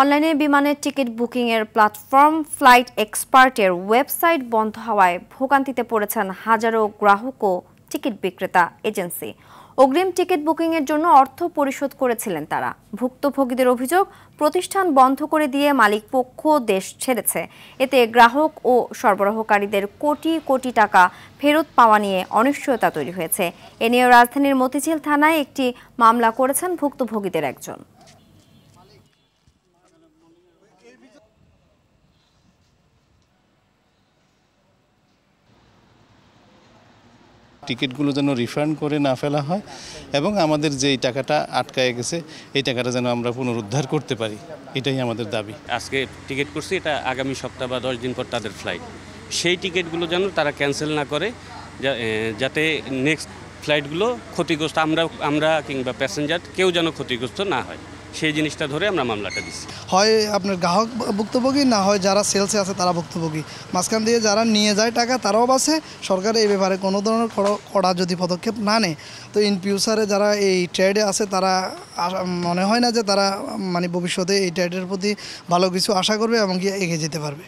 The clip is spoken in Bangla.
অনলাইনে বিমানের টিকিট বুকিংয়ের প্ল্যাটফর্ম ফ্লাইট এক্সপার্টের ওয়েবসাইট বন্ধ হওয়ায় ভোগান্তিতে পড়েছেন হাজারো গ্রাহক ও টিকিট বিক্রেতা এজেন্সি। অগ্রিম টিকিট বুকিংয়ের জন্য অর্থ পরিশোধ করেছিলেন তারা। ভুক্তভোগীদের অভিযোগ, প্রতিষ্ঠান বন্ধ করে দিয়ে মালিকপক্ষ দেশ ছেড়েছে। এতে গ্রাহক ও সরবরাহকারীদের কোটি কোটি টাকা ফেরত পাওয়া নিয়ে অনিশ্চয়তা তৈরি হয়েছে। এ নিয়ে রাজধানীর মতিঝিল থানায় একটি মামলা করেছেন ভুক্তভোগীদের একজন। টিকিটগুলো যেন রিফান্ড করে না ফেলা হয় এবং আমাদের যে টাকাটা আটকায় গেছে এই টাকাটা যেন আমরা পুনরুদ্ধার করতে পারি, এটাই আমাদের দাবি। আজকে টিকিট করছি, এটা আগামী সপ্তাহ বা 10 দিন পর তাদের ফ্লাইট। সেই টিকিটগুলো যেন তারা ক্যান্সেল না করে, যাতে নেক্সট ফ্লাইটগুলো ক্ষতিগ্রস্ত আমরা কিংবা প্যাসেঞ্জার কেউ যেন ক্ষতিগ্রস্ত না হয়, সেই জিনিসটা ধরে আমরা মামলাটা দিচ্ছি। হয় আপনার গ্রাহক ভুক্তভোগী, না হয় যারা সেলসে আছে তারা ভুক্তভোগী। মাঝখান দিয়ে যারা নিয়ে যায় টাকা তারাও বাঁচে। সরকার এই ব্যাপারে কোনো ধরনের কড়া যদি পদক্ষেপ না নেয় তো ইন ফিউচারে যারা এই ট্রেডে আছে তারা মনে হয় না যে তারা ভবিষ্যতে এই ট্রেডের প্রতি ভালো কিছু আশা করবে এবং এগিয়ে যেতে পারবে।